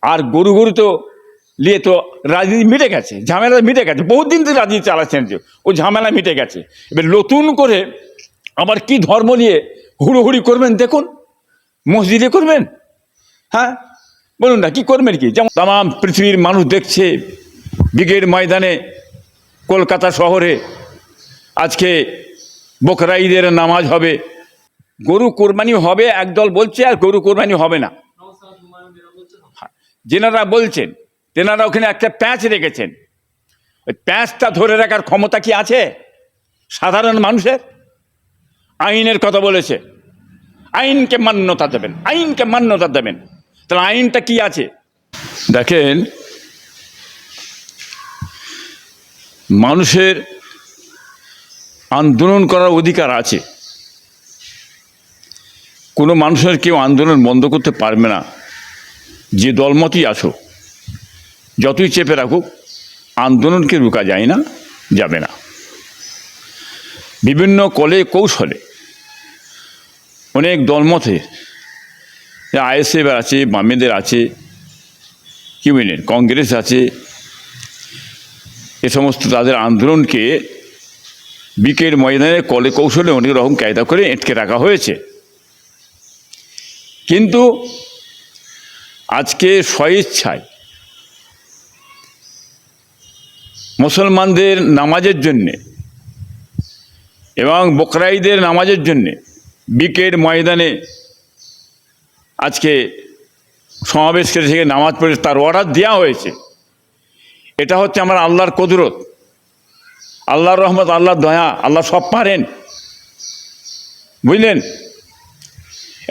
আর গরু গরু তো নিয়ে তো রাজনীতি মিটে গেছে, ঝামেলা মিটে গেছে, বহুত দিন থেকে রাজনীতি চালাচ্ছেন যে ও ঝামেলা মিটে গেছে। এবার নতুন করে আবার কি ধর্ম নিয়ে হুড়োহুড়ি করবেন দেখুন, মসজিদে করবেন, হ্যাঁ বলুন না কি করবেন কি? যেমন তাম পৃথিবীর মানুষ দেখছে বিগের ময়দানে কলকাতা শহরে আজকে বকরা ঈদের নামাজ হবে, গরু কোরবানি হবে একদল বলছে, আর গরু কোরবানি হবে না। যেনারা বলছেন তেনারা ওখানে একটা প্যাঁচ রেখেছেন, ওই প্যাঁচটা ধরে রাখার ক্ষমতা কি আছে সাধারণ মানুষের? আইনের কথা বলেছে, আইনকে মান্যতা দেবেন, আইনকে মান্যতা দেবেন। তাহলে আইনটা কি আছে দেখেন, মানুষের আন্দোলন করার অধিকার আছে, কোনো মানুষের কেউ আন্দোলন বন্ধ করতে পারবে না। যে দলমতই আসো, যতই চেপে রাখুক, আন্দোলনকে রোকা যায় না, যাবে না। বিভিন্ন কলে কৌশলে অনেক দলমতে আইএসএফ আছে, বামেদের আছে, কি বুঝলেন, কংগ্রেস আছে, এ সমস্ত তাদের আন্দোলনকে বিকের ময়দানে কলে কৌশলে অনেক রকম কায়দা করে আটকে রাখা হয়েছে। কিন্তু আজকে স্বইচ্ছায় মুসলমানদের নামাজের জন্যে এবং বকরা ঈদের নামাজের জন্যে বিকের ময়দানে আজকে সমাবেশ করে থেকে নামাজ পড়ে তার অর্ডার দেওয়া হয়েছে। এটা হচ্ছে আমার আল্লাহর কুদরত, আল্লাহর রহমত, আল্লাহর দয়া, আল্লাহ সব পারেন, বুঝলেন।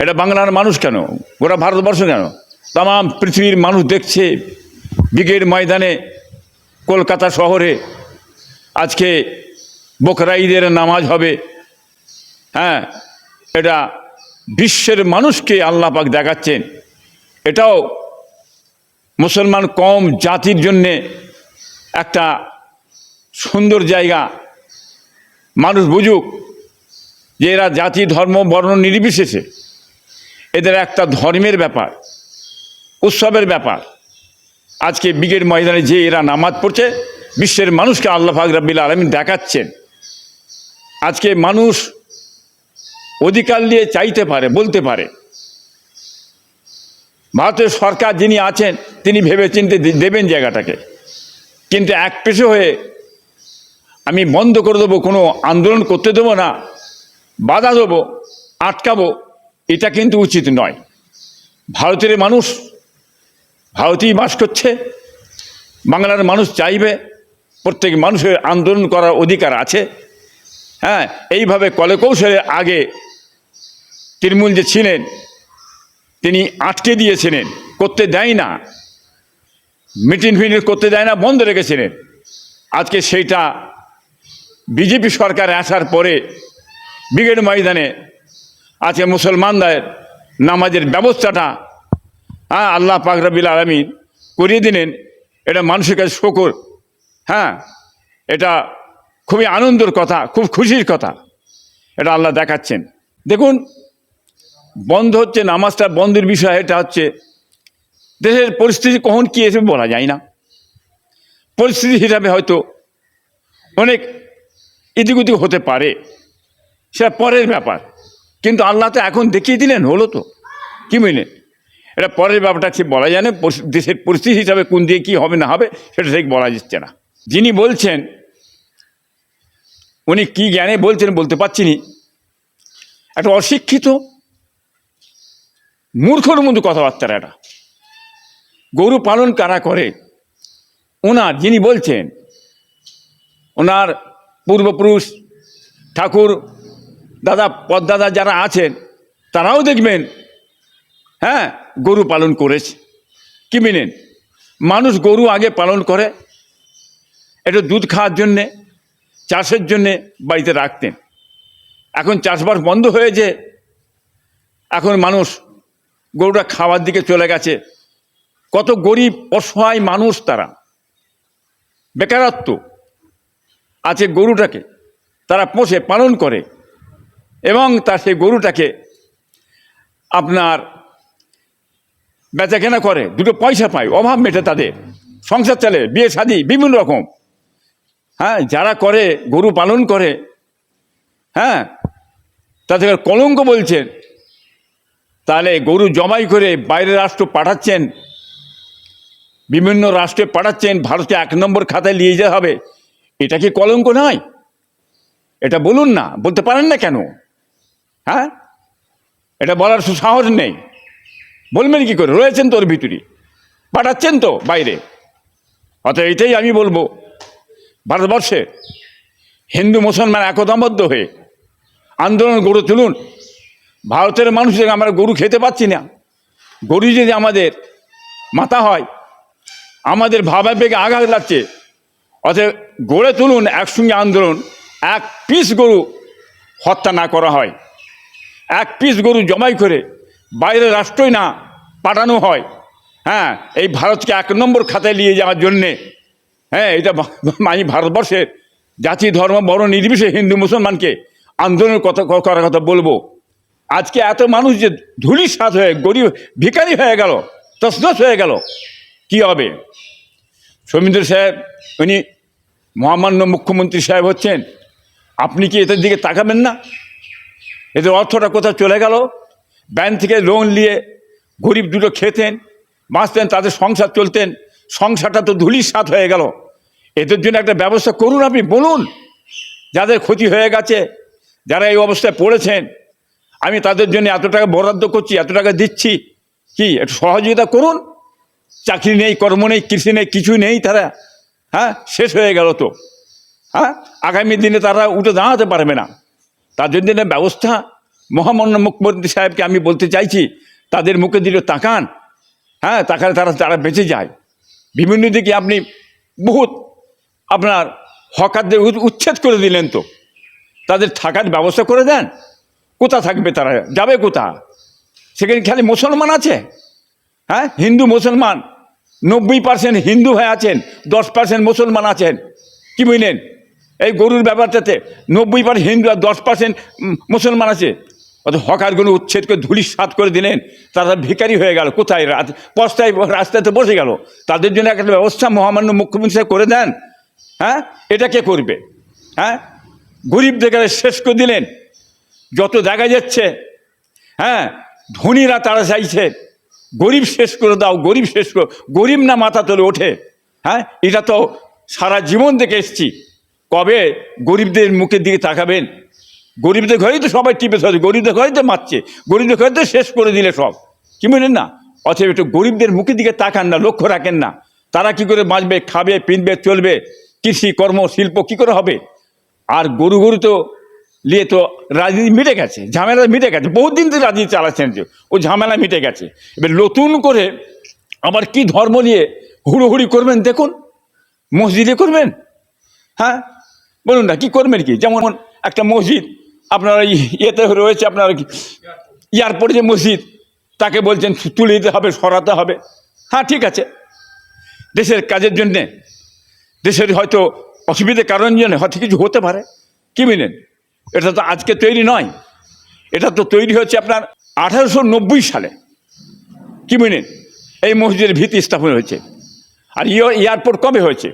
এটা বাংলার মানুষ কেন, গোটা ভারতবর্ষ কেন, তাম পৃথিবীর মানুষ দেখছে বিকের ময়দানে কলকাতা শহরে আজকে বকরা ঈদের নামাজ হবে। হ্যাঁ, এটা বিশ্বের মানুষকে আল্লাহ পাক দেখাচ্ছেন। এটাও মুসলমান কম জাতির জন্যে একটা সুন্দর জায়গা। মানুষ বুঝুক যে এরা জাতি ধর্ম বর্ণ নির্বিশেষে এদের একটা ধর্মের ব্যাপার, উৎসবের ব্যাপার। আজকে বিকের ময়দানে যে এরা নামাজ পড়ছে, বিশ্বের মানুষকে আল্লাহ পাক রব্বুল আলামিন দেখাচ্ছেন। আজকে মানুষ অধিকার নিয়ে চাইতে পারে, বলতে পারে। ভারতের সরকার যিনি আছেন তিনি ভেবেচিন্তে দেবেন জায়গাটাকে, কিন্তু এক পেশে হয়ে আমি বন্ধ করে দেবো, কোনো আন্দোলন করতে দেবো না, বাধা দেবো, আটকাবো, এটা কিন্তু উচিত নয়। ভারতের মানুষ ভারতেই বাস করছে, বাংলার মানুষ চাইবে, প্রত্যেক মানুষের আন্দোলন করার অধিকার আছে। হ্যাঁ, এইভাবে কলে কৌশলে আগে তৃণমূল যে ছিলেন তিনি আটকে দিয়েছিলেন, করতে দেয় না, মিটিং ফিটিং করতে দেয় না, বন্ধ রেখেছিলেন। আজকে সেইটা বিজেপি সরকার আসার পরে বিকের ময়দানে আজকে মুসলমানদের নামাজের ব্যবস্থাটা আল্লাহ পাক রব্বুল আলামিন করিয়ে দিলেন। এটা মানুষের কাছে শুকর। হ্যাঁ, এটা খুবই আনন্দের কথা, খুব খুশির কথা, এটা আল্লাহ দেখাচ্ছেন। দেখুন, বন্ধ হচ্ছে নামাজটা, বন্ধের বিষয় এটা হচ্ছে দেশের পরিস্থিতি কখন কী এসে বলা যায় না। পরিস্থিতি হিসাবে হয়তো অনেক এদিক ওদিক হতে পারে, সেটা পরের ব্যাপার। কিন্তু আল্লাহ তো এখন দেখিয়ে দিলেন, হলো তো, কি বুঝলেন। এটা পরের ব্যাপারটা ঠিক বলা যায় না, দেশের পরিস্থিতি হিসাবে কোন দিয়ে কী হবে না হবে সেটা ঠিক বলা যাচ্ছে না। যিনি বলছেন উনি কি জ্ঞানে বলছেন বলতে পারছি না, একটা অশিক্ষিত মূর্খর মতো কথাবার্তা। এটা গরু পালন কারা করে, ওনার যিনি বলছেন ওনার পূর্বপুরুষ ঠাকুর দাদা পদ্দাদা যারা আছেন তারাও দেখবেন হ্যাঁ গরু পালন করেছে। কি মেনেন, মানুষ গরু আগে পালন করে এটা দুধ খাওয়ার জন্যে, চাষের জন্যে বাড়িতে রাখতেন। এখন চাষবাস বন্ধ হয়েছে, এখন মানুষ গরুটা খাওয়ার দিকে চলে গেছে। কত গরিব অসহায় মানুষ, তারা বেকারত্ব আছে, গরুটাকে তারা পোষে পালন করে এবং তার সেই গরুটাকে আপনার বেচা কেনা করে, দুটো পয়সা পায়, অভাব মেটে তাদের, সংসার চলে, বিয়ে শাদী বিভিন্ন রকম। হ্যাঁ, যারা করে গরু পালন করে, হ্যাঁ, তাদের কলঙ্ক বলছেন। তাহলে গরু জমাই করে বাইরের রাষ্ট্র পাঠাচ্ছেন, বিভিন্ন রাষ্ট্রে পাঠাচ্ছেন, ভারতকে 1 নম্বর খাতায় নিয়ে যেতে হবে, এটা কি কলঙ্ক নয়? এটা বলুন না, বলতে পারেন না কেন? হ্যাঁ, এটা বলার সাহস নেই, বলবেন কি করে? রয়েছেন তো ওর ভিতরে, পাঠাচ্ছেন তো বাইরে। অতএব এটাই আমি বলবো, ভারতবর্ষে হিন্দু মুসলমান একতাবদ্ধ হয়ে আন্দোলন গড়ে তুলুন। ভারতের মানুষ, আমরা গরু খেতে পাচ্ছি না, গরু যদি আমাদের মাথা হয়, আমাদের ভাবাবেগে আঘাত লাগছে। অতএব গড়ে তুলুন একসঙ্গে আন্দোলন, 1 পিস গরু হত্যা না করা হয়, 1 পিস গরু জমাই করে বাইরের রাষ্ট্রই না পাঠানো হয়। হ্যাঁ, এই ভারতকে 1 নম্বর খাতায় নিয়ে যাওয়ার জন্যে, হ্যাঁ, এটা আমি ভারতবর্ষের জাতি ধর্ম বর্ণ নির্বিশেষে হিন্দু মুসলমানকে আন্দোলনের কথা করার কথা বলবো। আজকে এত মানুষ যে ধূলিসাৎ হয়ে গরিব ভিখারি হয়ে গেল, তছনছ হয়ে গেল, কি হবে? সৌমিন্দ্র সাহেব, উনি মহামান্য মুখ্যমন্ত্রী সাহেব হচ্ছেন, আপনি কি এদের দিকে তাকাবেন না? এদের অর্থটা কোথাও চলে গেল? ব্যাংক থেকে লোন নিয়ে গরিব দুটো খেতেন, বাঁচতেন, তাদের সংসার চলতেন, সংসারটা তো ধূলিসাৎ হয়ে গেল। এদের জন্য একটা ব্যবস্থা করুন, আপনি বলুন। যাদের ক্ষতি হয়ে গেছে, যারা এই অবস্থায় পড়েছেন, আমি তাদের জন্য এত টাকা বরাদ্দ করছি, এত টাকা দিচ্ছি, কি একটু সহযোগিতা করুন। চাকরি নেই, কর্ম নেই, কৃষি নেই, কিছু নেই, তারা হ্যাঁ শেষ হয়ে গেল তো। হ্যাঁ, আগামী দিনে তারা উঠে দাঁড়াতে পারবে না। তার জন্য ব্যবস্থা মহামান্য মুখ্যমন্ত্রী সাহেবকে আমি বলতে চাইছি, তাদের মুখে দিলে তাকান, হ্যাঁ, তাকালে তারা বেঁচে যায়। বিভিন্ন দিকে আপনি বহুত আপনার হকারদের উচ্ছেদ করে দিলেন, তো তাদের থাকার ব্যবস্থা করে দেন। কোথা থাকবে তারা, যাবে কোথা? সেখানে খালি মুসলমান আছে, হ্যাঁ, হিন্দু মুসলমান 90% হিন্দু ভাই আছেন, 10% মুসলমান আছেন, কি বুঝলেন? এই গরুর ব্যাপারটাতে 90% হিন্দু আর 10% মুসলমান আছে। অত হকারগুলো উচ্ছেদ করে ধূলিসাৎ করে দিলেন, তারা ভিখারি হয়ে গেল, কোথায়? পস্তায় রাস্তাতে বসে গেল। তাদের জন্য একটা ব্যবস্থা মহামান্য মুখ্যমন্ত্রী সাহেব করে দেন। হ্যাঁ, এটা কে করবে? হ্যাঁ, গরিবদের শেষ করে দিলেন। যত দেখা যাচ্ছে, হ্যাঁ, ধনীরা তারা চাইছে গরিব শেষ করে দাও, গরিব শেষ করো, গরিব না মাথা তোলে ওঠে। হ্যাঁ, এটা তো সারা জীবন দেখে এসছি। কবে গরিবদের মুখের দিকে তাকাবেন? গরিবদের ঘরেই তো সবাই টিপে ধরে, গরিবদের ঘরেই তো মারছে, গরিবদের ঘরে তো শেষ করে দিলে সব, কি বলেন না? অথবা একটু গরিবদের মুখের দিকে তাকান না, লক্ষ্য রাখেন না, তারা কি করে বাঁচবে, খাবে, পিনবে, চলবে, কৃষি কর্ম শিল্প কি করে হবে? আর গরু তো নিয়ে তো রাজনীতি মিটে গেছে, ঝামেলা মিটে গেছে, বহুত দিন থেকে রাজনীতি চালাচ্ছেন, যে ও ঝামেলা মিটে গেছে। এবার নতুন করে আবার কি ধর্ম নিয়ে হুড়োহুড়ি করবেন? দেখুন, মসজিদে করবেন, হ্যাঁ, বলুন না কি করবেন? কি যেমন একটা মসজিদ আপনার ইয়েতে রয়েছে, আপনার এয়ারপোর্টে যে মসজিদ, তাকে বলছেন তুলে দিতে হবে, সরাতে হবে। হ্যাঁ, ঠিক আছে, দেশের কাজের জন্যে, দেশের হয়তো অসুবিধার কারণ জন্য হয়তো কিছু হতে পারে, কি বুঝলেন? এটা তো আজকে তৈরি নয়, এটা তো তৈরি হচ্ছে আপনার 1890 সালে, কি বুঝলেন? এই মসজিদের ভিত্তি স্থাপন হয়েছে। আর এয়ারপোর্ট কবে হয়েছে?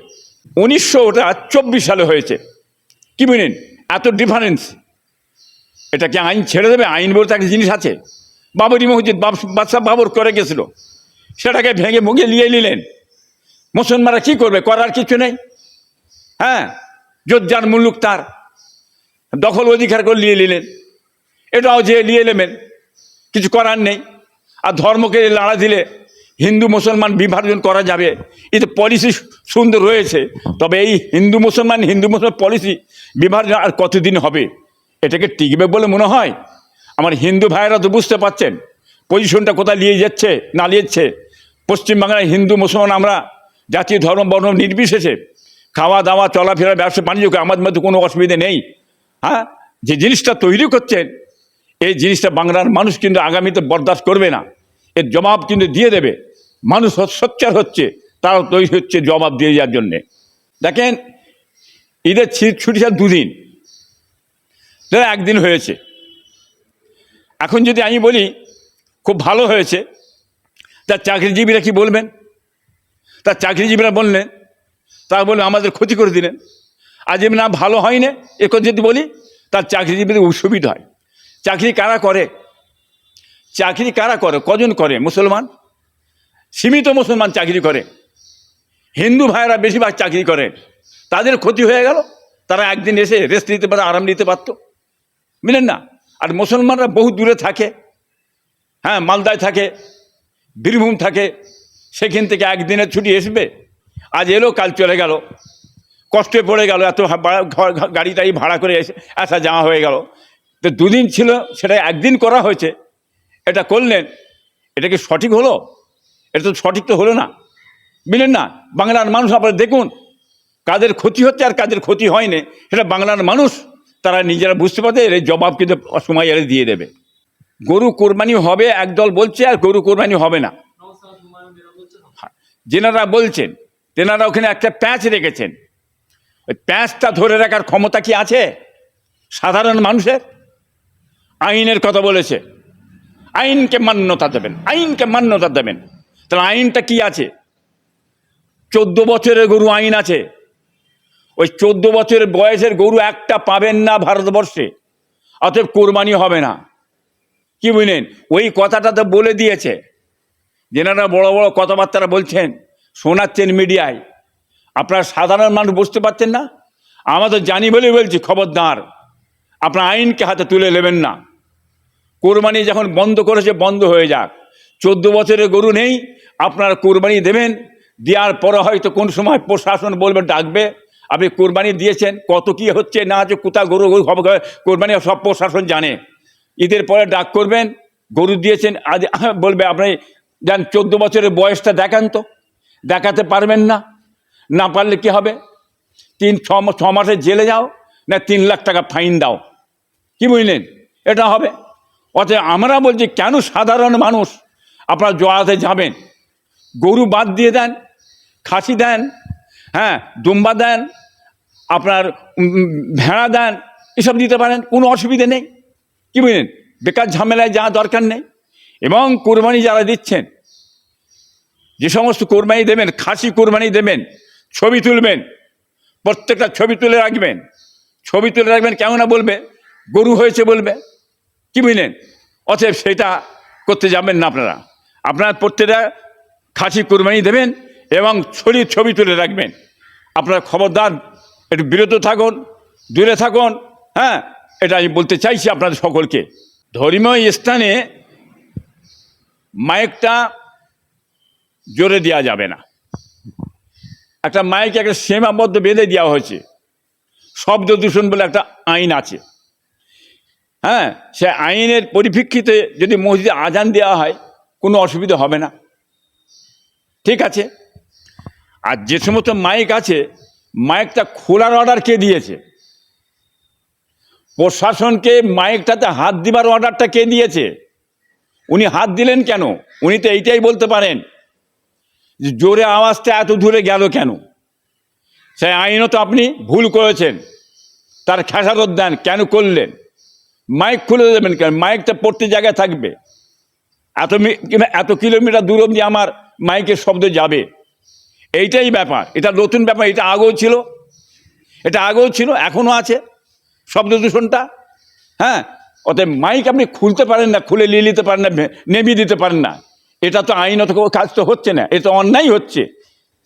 1924 সালে হয়েছে, কি বুঝলেন? এত ডিফারেন্স। এটা কি আইন ছেড়ে দেবে? আইন বলতে একটা জিনিস আছে। বাবরি মসজিদ বাদশাহ বাবর করে গেছিল, সেটাকে ভেঙে মুগে নিয়ে নিলেন। মুসলমানরা কি করবে? করার কিছু নেই। হ্যাঁ, যোদ্ধার মুলুক তার দখল অধিকার করে নিয়ে নিলেন, এটাও যে নিয়ে নেবেন, কিছু করার নেই। আর ধর্মকে লাড়া দিলে হিন্দু মুসলমান বিভাজন করা যাবে, এতে পলিসি সুন্দর রয়েছে, তবে এই হিন্দু মুসলমান পলিসি বিভাজন আর কতদিন হবে? এটাকে টিকবে বলে মনে হয়? আমার হিন্দু ভাইয়েরা তো বুঝতে পারছেন পজিশনটা কোথায় নিয়ে যাচ্ছে না নিয়েছে। পশ্চিমবাংলায় হিন্দু মুসলমান আমরা জাতি ধর্ম বর্ণ নির্বিশেষে খাওয়া দাওয়া চলাফেরা ব্যবসা বাণিজ্যকে আমাদের মধ্যে কোনো অসুবিধে নেই। হ্যাঁ, যে জিনিসটা তৈরি করছেন, এই জিনিসটা বাংলার মানুষ কিন্তু আগামীতে বরদাস্ত করবে না, এর জবাব কিন্তু দিয়ে দেবে। মানুষ সোচ্চার হচ্ছে, তারাও তৈরি হচ্ছে জবাব দিয়ে যাওয়ার জন্যে। দেখেন, ঈদের ছুটি ছিল 2 দিন, ধরো 1 দিন হয়েছে। এখন যদি আমি বলি খুব ভালো হয়েছে, তার চাকরিজীবীরা কি বলবেন? তার চাকরিজীবীরা বললেন, তারা বললেন আমাদের ক্ষতি করে দিলেন। আজ এমনি না ভালো হয় না, এ কথা যদি বলি তার চাকরিজীবীদের অসুবিধা হয়। চাকরি কারা করে? চাকরি কারা করে? কজন করে? মুসলমান, সীমিত মুসলমান চাকরি করে। হিন্দু ভাইয়েরা বেশিরভাগ চাকরি করে। তাদের ক্ষতি হয়ে গেল, তারা একদিন এসে রেস্ট নিতে পারে, আরাম নিতে পারতো, বুঝলেন না? আর মুসলমানরা বহু দূরে থাকে, হ্যাঁ, মালদায় থাকে, বীরভূম থাকে, সেখান থেকে একদিনের ছুটি আসবে, আজ এলো কাল চলে গেল, কষ্টে পড়ে গেল, এত গাড়ি টাড়ি ভাড়া করে এসে আসা যাওয়া হয়ে গেল। তো দুদিন ছিল, সেটা একদিন করা হয়েছে, এটা করলেন, এটা কি সঠিক হলো? এটা তো সঠিক তো হলো না, বুঝলেন না? বাংলার মানুষ আপনারা দেখুন কাদের ক্ষতি হচ্ছে আর কাদের ক্ষতি হয়নি, সেটা বাংলার মানুষ তারা নিজেরা বুঝতে পারছে। এর জবাব কিন্তু সময় এলে দিয়ে দেবে। গরু কোরবানি হবে একদল বলছে, আর গরু কোরবানি হবে না। যেনারা বলছেন তেনারা ওখানে একটা প্যাঁচ রেখেছেন। ওই প্যাঁচটা ধরে রাখার ক্ষমতা কি আছে সাধারণ মানুষের? আইনের কথা বলেছে, আইনকে মান্যতা দেবেন, আইনকে মান্যতা দেবেন। তাহলে আইনটা কি আছে? 14 বছরের গরু আইন আছে। ওই 14 বছরের বয়সের গরু একটা পাবেন না ভারতবর্ষে, অতএব কোরবানি হবে না। কি বুঝলেন? ওই কথাটা তো বলে দিয়েছে। যেনারা বড় বড় কথাবার্তা বলছেন, শোনাচ্ছেন মিডিয়ায়, আপনারা সাধারণ মানুষ বুঝতে পারছেন না। আমরা তো জানি বলেই বলছি, খবরদার আপনার আইনকে হাতে তুলে নেবেন না। কোরবানি যখন বন্ধ করেছে বন্ধ হয়ে যাক। 14 বছরের গরু নেই, আপনারা কোরবানি দেবেন, দেওয়ার পরে হয়তো কোন সময় প্রশাসন বলবে, ডাকবে, আপনি কোরবানি দিয়েছেন, কত কি হচ্ছে না হচ্ছে, কোথায় গরু হবে কোরবানি সব প্রশাসন জানে। ঈদের পরে ডাক করবেন, গরু দিয়েছেন, আজ বলবে আপনি যান 14 বছরের বয়সটা দেখান, তো দেখাতে পারবেন না, না পারলে কি হবে? 3-6 মাসে জেলে যাও, না 3 লাখ টাকা ফাইন দাও। কি বুঝলেন? এটা হবে। অতএব আমরা বলছি, কেন সাধারণ মানুষ আপনারা জোয়াতে যাবেন? গরু বাদ দিয়ে দেন, খাসি দেন, হ্যাঁ, দুম্বা দেন, আপনার ভেড়া দেন, এসব দিতে পারেন, কোনো অসুবিধে নেই। কি বুঝলেন? বেকার ঝামেলায় যাওয়া দরকার নেই। এবং কোরবানি যারা দিচ্ছেন, যে সমস্ত কোরবানি দেবেন, খাসি কোরবানি দেবেন, ছবি তুলবেন, প্রত্যেকটা ছবি তুলে রাখবেন। ছবি তুলে রাখবেন, কেমন না বলবে গরু হয়েছে বলবে। কি বুঝলেন? অতএব সেটা করতে যাবেন না। আপনারা আপনারা প্রত্যেকটা খাসি কোরবানি দেবেন এবং ছবি তুলে রাখবেন। আপনারা খবরদার একটু বিরত থাকুন, দূরে থাকুন। হ্যাঁ, এটা আমি বলতে চাইছি আপনাদের সকলকে। ধর্মীয় স্থানে মাইকটা জোরে দেওয়া যাবে না। একটা মাইক একটা সীমাবদ্ধ বেঁধে দেওয়া হয়েছে, শব্দ দূষণ বলে একটা আইন আছে। হ্যাঁ, সে আইনের পরিপ্রেক্ষিতে যদি মসজিদে আজান দেওয়া হয় কোনো অসুবিধা হবে না, ঠিক আছে। আর যে সমস্ত মাইক আছে, মাইকটা খোলার অর্ডার কে দিয়েছে? প্রশাসনকে মাইকটাতে হাত দিবার অর্ডারটা কে দিয়েছে? উনি হাত দিলেন কেন? উনি তো এইটাই বলতে পারেন যে জোরে আওয়াজটা এত দূরে গেল কেন। সেই আইনও তো আপনি ভুল করেছেন, তার খেসারত দেন, কেন করলেন? মাইক খুলে দেবেন কেন? মাইকটা প্রত্যেক জায়গায় থাকবে। এত কিলোমিটার দূর অবধি আমার মাইকের শব্দ যাবে, এইটাই ব্যাপার। এটা নতুন ব্যাপার, এটা আগেও ছিল, এখনও আছে শব্দ দূষণটা। হ্যাঁ, অতএব মাইক আপনি খুলতে পারেন না, খুলে নিয়ে নিতে পারেন না, নেমিয়ে দিতে পারেন না। এটা তো আইনত কাজ তো হচ্ছে না, এটা অন্যায় হচ্ছে।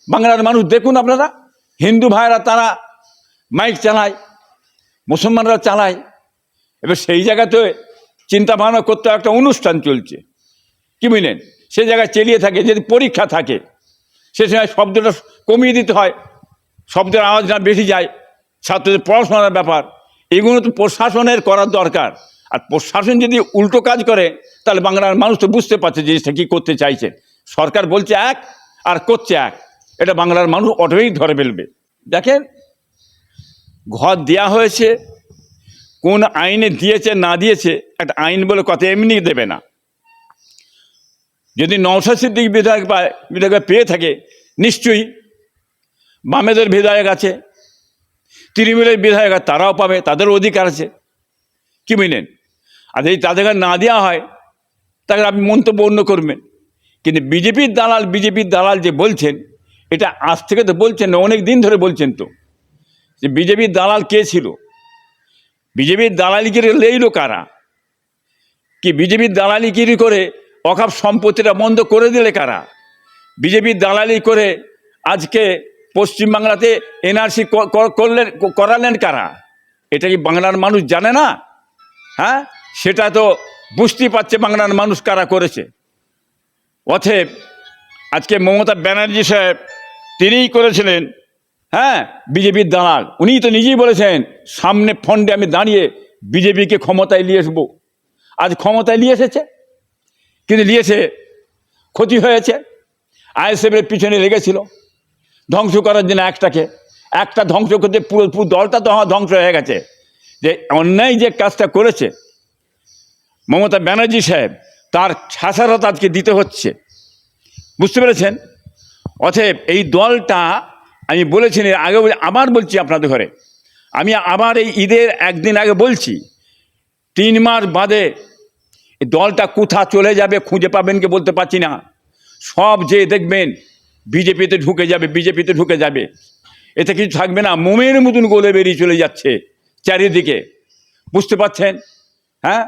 বাংলার মানুষ দেখুন আপনারা, হিন্দু ভাইরা তারা মাইক চালায়, মুসলমানরা চালায়। এবার সেই জায়গাতে চিন্তা ভাবনা করতে একটা অনুষ্ঠান চলছে, কি বুঝলেন? সে জায়গায় চালিয়ে থাকে, যদি পরীক্ষা থাকে সে সময় শব্দটা কমিয়ে দিতে হয়, শব্দের আওয়াজ না বেশি যায়, ছাত্রদের পড়াশোনার ব্যাপার, এগুলো তো প্রশাসনের করার দরকার। আর প্রশাসন যদি উল্টো কাজ করে তাহলে বাংলার মানুষ তো বুঝতে পারছে জিনিসটা কী করতে চাইছে। সরকার বলছে এক আর করছে এক, এটা বাংলার মানুষ অটোমেটিক ধরে ফেলবে। দেখেন, ঘর দেওয়া হয়েছে, কোন আইনে দিয়েছে না দিয়েছে একটা আইন বলে কথা এমনি দেবে না। যদি নওশাদ সিদ্দিকী বিধায়ক পেয়ে থাকে, নিশ্চয়ই বামেদের বিধায়ক আছে, তৃণমূলের বিধায়ক তারাও পাবে, তাদেরও অধিকার আছে। কি বুঝলেন? আর যদি তাদের না দেওয়া হয় তাহলে আপনি মন্তব্য অন্য করবেন, কিন্তু বিজেপির দালাল যে বলছেন, এটা আজ থেকে তো বলছেন না, অনেক দিন ধরে বলছেন তো, যে বিজেপির দালাল কে ছিল, বিজেপির দালালিগিরি লেইলো কারা, কি বিজেপির দালালিগিরি করে অকাপ সম্পত্তিটা বন্ধ করে দিলে কারা, বিজেপির দালালি করে আজকে পশ্চিমবাংলাতে এনআরসি করালেন কারা, এটা কি বাংলার মানুষ জানে না? হ্যাঁ, সেটা তো বুঝতেই পারছে বাংলার মানুষ কারা করেছে। অতএব আজকে মমতা ব্যানার্জি সাহেব তিনিই করেছিলেন, হ্যাঁ, বিজেপির দালাল। উনিই তো নিজেই বলেছেন সামনে ফন্ডে আমি দাঁড়িয়ে বিজেপিকে ক্ষমতায় নিয়ে আসবো। আজ ক্ষমতায় নিয়ে এসেছে, কিন্তু নিয়েছে ক্ষতি হয়েছে। আইএসএফের পিছনে লেগেছিল ধ্বংস করার জন্য, একটা ধ্বংস করতে পুরো দলটা তো ধ্বংস হয়ে গেছে। যে অন্যায় যে কাজটা করেছে মমতা ব্যানার্জি সাহেব, তার শাসারত আজকে দিতে হচ্ছে, বুঝতে পেরেছেন? অতএব এই দলটা আমি বলেছি আগে, আবার বলছি আপনাদের ঘরে, আমি আবার এই ঈদের একদিন আগে বলছি, 3 মাস বাদে এই দলটা কোথা চলে যাবে খুঁজে পাবেন কি বলতে পারছি না। সব যে দেখবেন বিজেপিতে ঢুকে যাবে, এতে কিছু থাকবে না, মোমের মতন গলে বেরিয়ে চলে যাচ্ছে চারিদিকে, বুঝতে পারছেন? হ্যাঁ,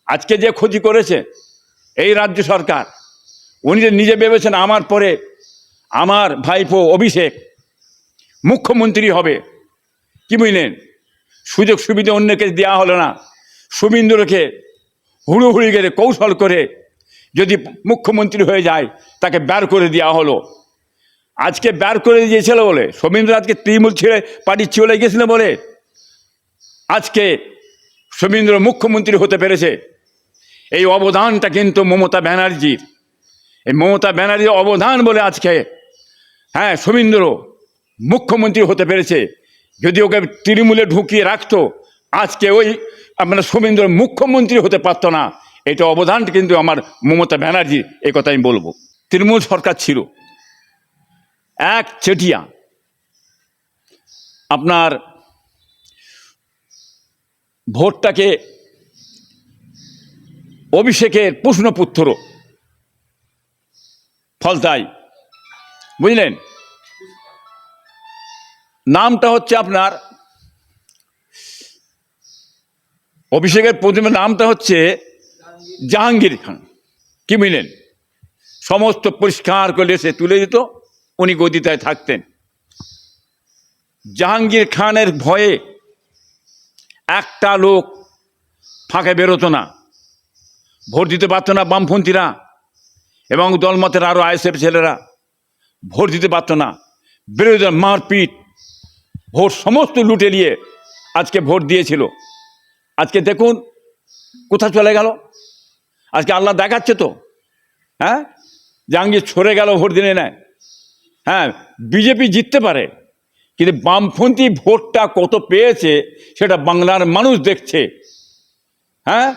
আজকে যে ক্ষতি করেছে এই রাজ্য সরকার, উনি যে নিজে ভেবেছেন আমার পরে আমার ভাইপো অভিষেক মুখ্যমন্ত্রী হবে, কি বুঝলেন? সুযোগ সুবিধা অন্যকে দেওয়া হলো না, শুভেন্দুকে হুড়োহুড়ি করে কৌশল করে যদি মুখ্যমন্ত্রী হয়ে যায় তাকে বের করে দেওয়া হলো। আজকে বের করে দিয়েছিল বলে, শুভেন্দু আজকে তৃণমূল ছেড়ে পার্টি চলে গেছিল বলে আজকে শুভেন্দু মুখ্যমন্ত্রী হতে পেরেছে। এই অবদানটা কিন্তু মমতা ব্যানার্জির, এই মমতা ব্যানার্জির অবদান বলে আজকে, হ্যাঁ, শুভেন্দু মুখ্যমন্ত্রী হতে পেরেছে। যদি ওকে তৃণমূলে ঢুকিয়ে রাখতো আজকে ওই আপনার শুভেন্দু মুখ্যমন্ত্রী হতে পারতো না। এটা অবদানটা কিন্তু আমার মমতা ব্যানার্জি, এই কথা আমি বলবো। তৃণমূল সরকার ছিল এক চেটিয়া, আপনার ভোটটাকে অভিষেকের প্রশ্নপুত্র ফলতাই, বুঝলেন? নামটা হচ্ছে আপনার অভিষেকের প্রথমে নামটা হচ্ছে জাহাঙ্গীর খান, কি বুঝলেন? সমস্ত পরিষ্কার করে সে তুলে দিত, উনি গদিতায় থাকতেন। জাহাঙ্গীর খানের ভয়ে একটা লোক ফাঁকে বেরোতো না, ভোট দিতে পারতো না বামপন্থীরা এবং দলমতের আরও আইএসএফ ছেলেরা ভোট দিতে পারতো না, বিরোধীদের মারপিট, ভোট সমস্ত লুটে নিয়ে আজকে ভোট দিয়েছিল। আজকে দেখুন কোথা চলে গেল, আজকে আল্লাহ দেখাচ্ছে তো, হ্যাঁ, জাহাঙ্গীর সরে গেল ভোট দিনে নেয়। হ্যাঁ, বিজেপি জিততে পারে, কিন্তু বামপন্থী ভোটটা কত পেয়েছে সেটা বাংলার মানুষ দেখছে। হ্যাঁ,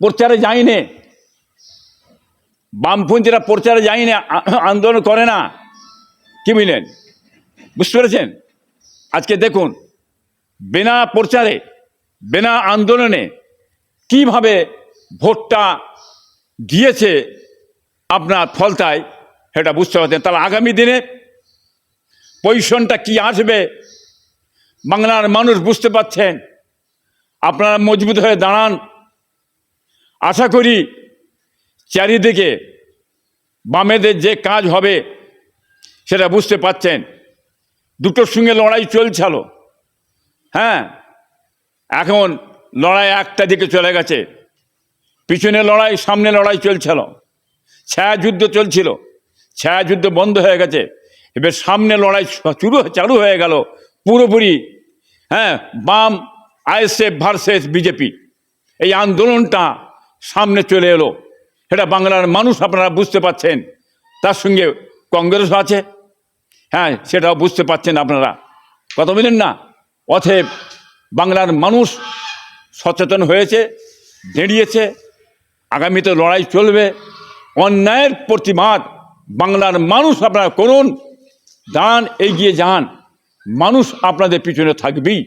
প্রচারে যায়নি, বামপন্থীরা প্রচারে যায়নি, আন্দোলন করে না, কি বুঝলেন? বুঝতে পেরেছেন? আজকে দেখুন বিনা প্রচারে বিনা আন্দোলনে কিভাবে ভোটটা দিয়েছে আপনার ফলতায়, সেটা বুঝতে পারছেন। তাহলে আগামী দিনে পজিশনটা কি আসবে বাংলার মানুষ বুঝতে পারছেন। আপনারা মজবুত হয়ে দাঁড়ান, আশা করি চারিদিকে বামেদের যে কাজ হবে সেটা বুঝতে পারছেন। দুটোর সঙ্গে লড়াই চলছিল, হ্যাঁ, এখন লড়াই একটা দিকে চলে গেছে, পিছনে লড়াই সামনে লড়াই চলছিল, ছায়াযুদ্ধ চলছিল, ছায়াযুদ্ধ বন্ধ হয়ে গেছে, এবার সামনে লড়াই চালু হয়ে গেল পুরোপুরি। হ্যাঁ, বাম আইএসএফ ভার্সেস বিজেপি, এই আন্দোলনটা সামনে চলে এলো, এটা বাংলার মানুষ আপনারা বুঝতে পাচ্ছেন। তার সঙ্গে কংগ্রেসও আছে, হ্যাঁ, সেটাও বুঝতে পাচ্ছেন আপনারা, কথা বলেন না? অতএব বাংলার মানুষ সচেতন হয়েছে, দাঁড়িয়েছে, আগামীতে লড়াই চলবে, অন্যায়ের প্রতিবাদ বাংলার মানুষ আপনারা করুন, দান এগিয়ে যান, মানুষ আপনাদের পিছনে থাকবেই।